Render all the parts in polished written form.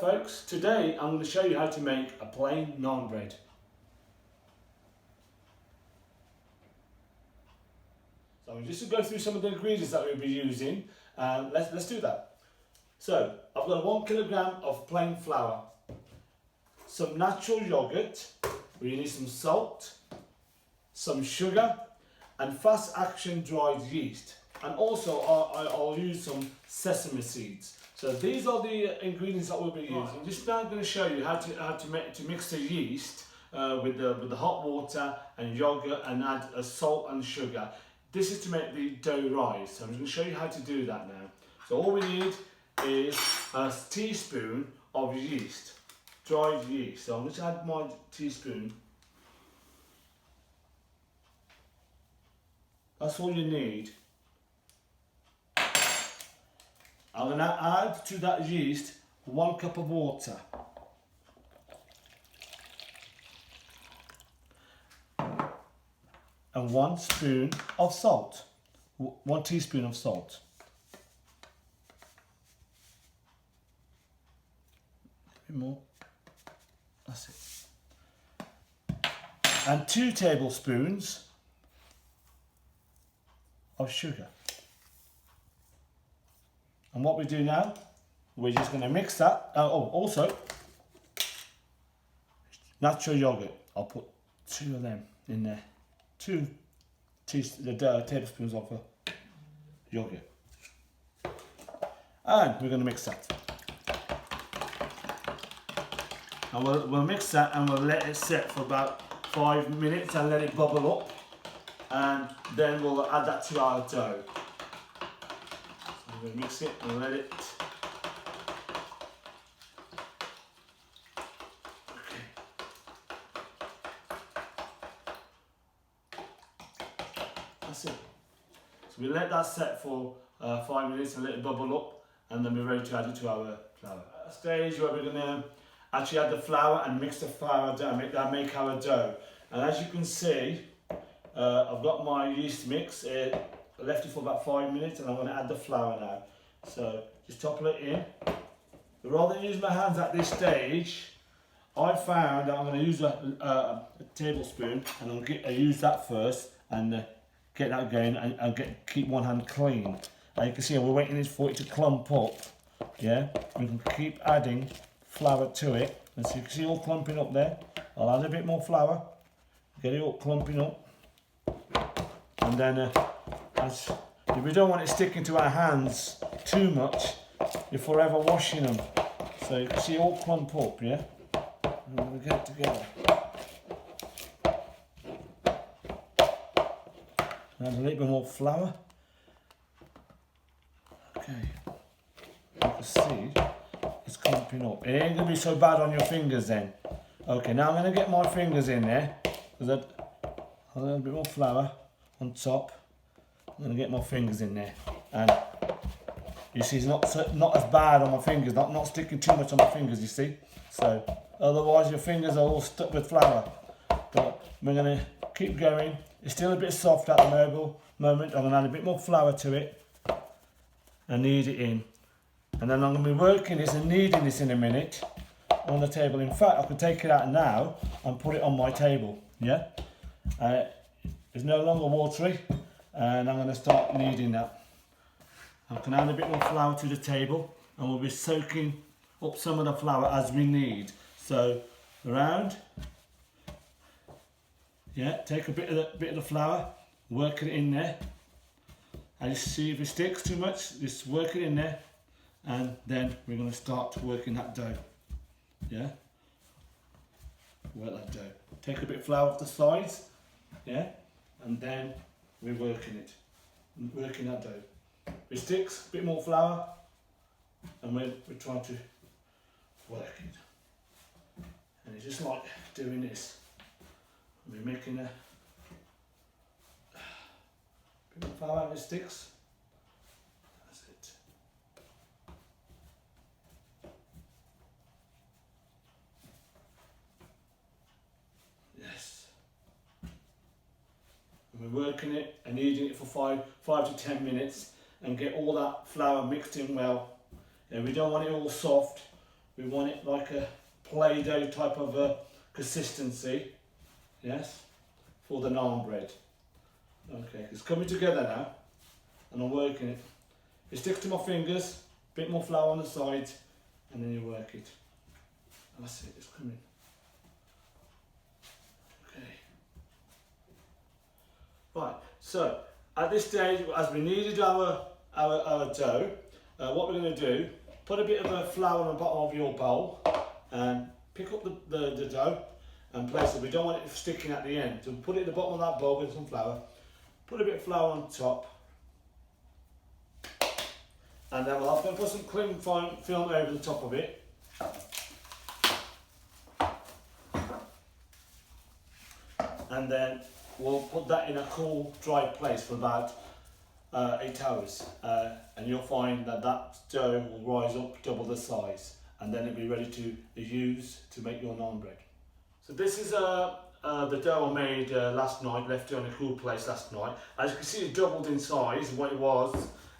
folks, today I'm going to show you how to make a plain naan bread. So I'm just going to go through some of the ingredients that we'll be using, and let's do that. So I've got 1 kilogram of plain flour, some natural yogurt, we need some salt, some sugar and fast action dried yeast, and also I'll use some sesame seeds. So these are the ingredients that we'll be using. I'm just now going to show you how to mix the yeast with the hot water and yogurt and add salt and sugar. This is to make the dough rise. So I'm going to show you how to do that now. So all we need is a teaspoon of yeast, dried yeast. So I'm going to add my teaspoon. That's all you need. I'm going to add to that yeast 1 cup of water. And 1 spoon of salt. 1 teaspoon of salt. A bit more. That's it. And 2 tablespoons of sugar. And what we do now, we're just going to mix that. Also, natural yogurt. I'll put 2 of them in there. 2 tablespoons of yogurt. And we're going to mix that. And we'll mix that and we'll let it sit for about 5 minutes and let it bubble up. And then we'll add that to our dough. So we're going to mix it and let it. Okay. That's it. So we let that set for 5 minutes and let it bubble up, and then we're ready to add it to our flour. At a stage where we're going to actually add the flour and mix the flour down, make our dough. And as you can see, I've got my yeast mix. I left it for about 5 minutes, and I'm going to add the flour now. So just topple it in. Rather than use my hands at this stage, I found that I'm going to use a tablespoon, and I'm going to use that first and get that going, and keep one hand clean. And you can see we're waiting for it to clump up. Yeah, we can keep adding flour to it, and so you can see all clumping up there. I'll add a bit more flour, get it all clumping up. And then if we don't want it sticking to our hands too much, you're forever washing them. So you can see all clump up, yeah? And we get it together. Add a little bit more flour. Okay. You can see it's clumping up. It ain't going to be so bad on your fingers then. Okay, now I'm going to get my fingers in there. Because a little bit more flour on top. I'm going to get my fingers in there, and you see it's not as bad on my fingers, not sticking too much on my fingers, you see. So otherwise your fingers are all stuck with flour. But we're going to keep going. It's still a bit soft at the moment. I'm going to add a bit more flour to it and knead it in, and then I'm going to be working this and kneading this in a minute on the table. In fact, I can take it out now and put it on my table. Yeah. It's no longer watery, and I'm going to start kneading that. I can add a bit more flour to the table, and we'll be soaking up some of the flour as we knead. So around, yeah, take a bit of the flour, work it in there, and you see if it sticks too much, just work it in there, and then we're going to start working that dough. Yeah, work that dough. Take a bit of flour off the sides, yeah. And then we're working that dough. If it sticks, a bit more flour, and we're trying to work it. And it's just like doing this. We're making a bit more flour, and it sticks. That's it. Yes. And we're working it and kneading it for 5 to 10 minutes and get all that flour mixed in well. And we don't want it all soft we want it like a Play-Doh type of a consistency, yes, for the naan bread. Okay, it's coming together now, and I'm working it. It sticks to my fingers, a bit more flour on the sides, and then you work it. That's it, it's coming. Okay. Right, so at this stage, as we kneaded our dough, what we're going to do, put a bit of flour on the bottom of your bowl and pick up the dough and place it. We don't want it sticking at the end. So put it at the bottom of that bowl with some flour, put a bit of flour on top, and then I'm going to put some cling film over the top of it. And then we'll put that in a cool, dry place for about 8 hours, and you'll find that that dough will rise up double the size, and then it'll be ready to use to make your naan bread. So this is the dough I made last night, left it on a cool place last night. As you can see, it doubled in size what it was.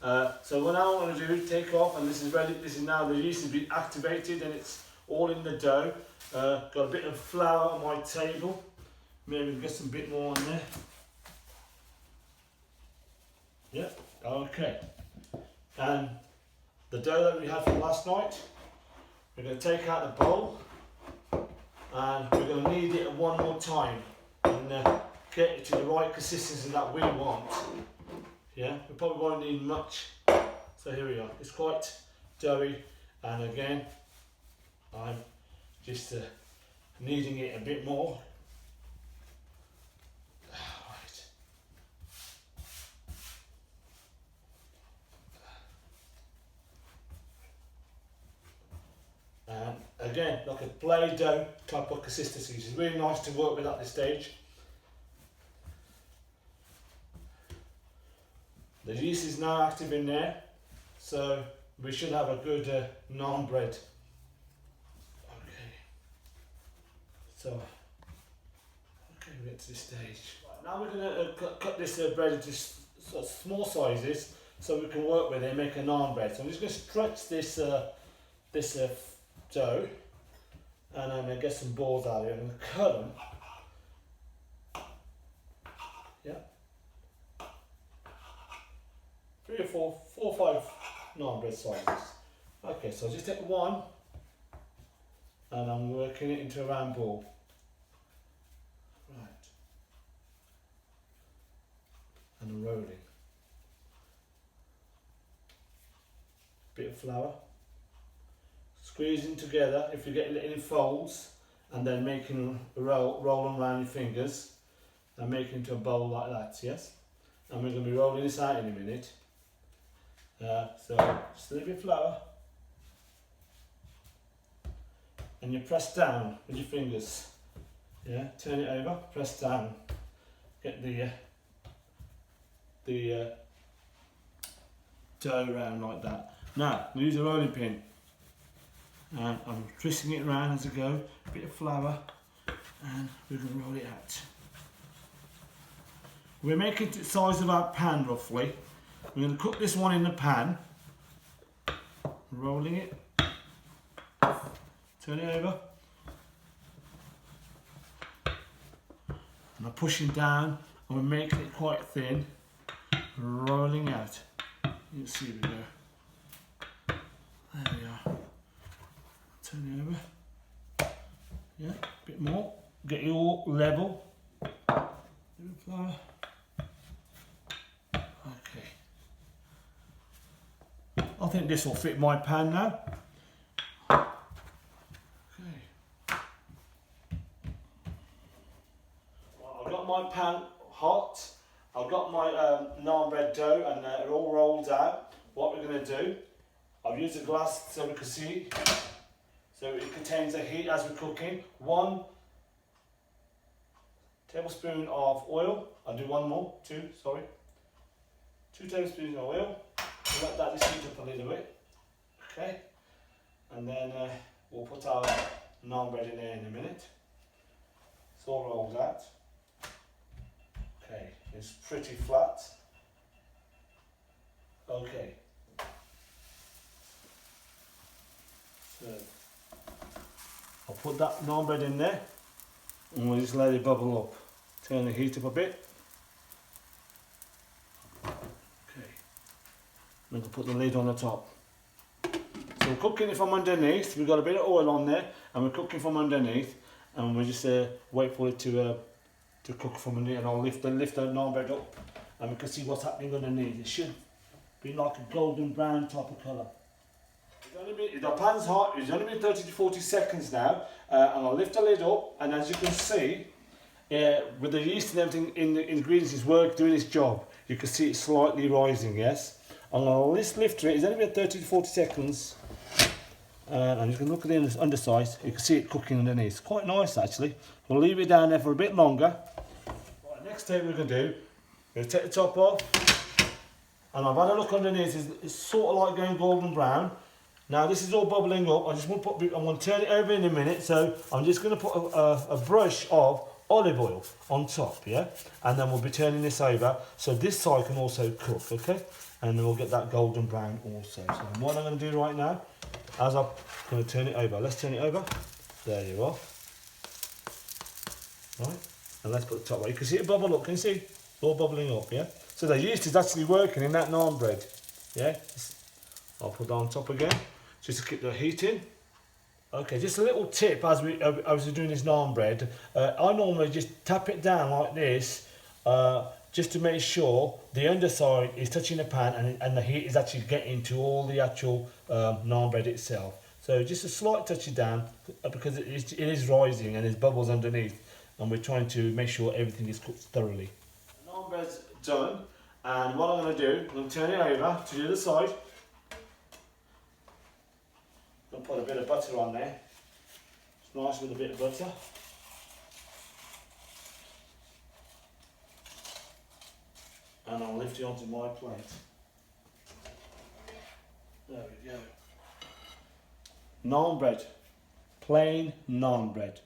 So what now I'm going to do, take off, and this is ready. This is now the yeast has been activated and it's all in the dough. Got a bit of flour on my table. Maybe get some bit more on there. Yeah, okay. And the dough that we had from last night, we're going to take out the bowl and we're going to knead it one more time and get it to the right consistency that we want. Yeah, we probably won't need much. So here we are. It's quite doughy, and again, I'm just kneading it a bit more. And again, like a Play-Doh type of consistency, which is really nice to work with at this stage. The yeast is now active in there, so we should have a good naan bread. Okay, so we get to this stage. Right, now we're going to cut this bread into sort of small sizes so we can work with it and make a naan bread. So I'm just going to stretch this dough, and I'm going to get some balls out of it. I'm going to cut them. Yeah. 3 or 4 or 5 naan bread sizes. Okay, so I'll just take one, and I'm working it into a round ball. Right. And I'm rolling. Bit of flour. Squeezing together if you get it in folds, and then making a roll around your fingers and making it into a bowl like that, yes? And we're going to be rolling this out in a minute. So just a little bit of flour, and you press down with your fingers. Yeah, turn it over, press down, get the dough around like that. Now use a rolling pin, and I'm twisting it around as I go. A bit of flour, and we're going to roll it out. We're making it the size of our pan roughly. We're going to cook this one in the pan, rolling it, turn it over, and I'm pushing down, and we're making it quite thin, rolling out. You can see we go. There we are. Turn it over. Yeah, a bit more. Get it all level. Flour. Okay. I think this will fit my pan now. Okay. Well, I've got my pan hot. I've got my naan bread dough, and they're all rolled out. What we're going to do, I've used a glass so we can see. So it contains the heat as we're cooking. 1 tablespoon of oil. I'll do 2 tablespoons of oil. We'll let that just heat up a little bit. Okay. And then we'll put our naan bread in there in a minute. It's all rolled out. Okay, it's pretty flat. Okay. So put that naan bread in there and we'll just let it bubble up. Turn the heat up a bit. Okay. Then we'll put the lid on the top. So we're cooking it from underneath. We've got a bit of oil on there and we're cooking from underneath, and we just wait for it to cook from underneath, and I'll lift the naan bread up and we can see what's happening underneath. It should be like a golden brown type of colour. The pan's hot, it's only been 30 to 40 seconds now, and I'll lift the lid up, and as you can see, with the yeast and everything in the ingredients is doing its job. You can see it's slightly rising, yes? I'm going to lift it, it's only been 30 to 40 seconds, and I'm just going to look at the underside. You can see it cooking underneath. It's quite nice actually. We'll leave it down there for a bit longer. Right, next thing we're going to do, we're going to take the top off, and I've had a look underneath, it's sort of like going golden brown. Now this is all bubbling up. I'm going to turn it over in a minute, so I'm just going to put a brush of olive oil on top, yeah? And then we'll be turning this over, so this side can also cook, okay? And then we'll get that golden brown also. So what I'm going to do right now, as I'm going to turn it over. Let's turn it over. There you are. Right, and let's put the top right. You can see it bubble up, can you see? It's all bubbling up, yeah? So the yeast is actually working in that naan bread, yeah? I'll put that on top again, just to keep the heat in. Okay, just a little tip as we're doing this naan bread. I normally just tap it down like this, just to make sure the underside is touching the pan and the heat is actually getting to all the actual naan bread itself. So just a slight touch it down, because it is rising and there's bubbles underneath, and we're trying to make sure everything is cooked thoroughly. The naan bread's done, and what I'm going to do, I'm going to turn it over to the other side. I'm going to put a bit of butter on there. It's nice with a bit of butter. And I'll lift it onto my plate. There we go. Naan bread. Plain naan bread.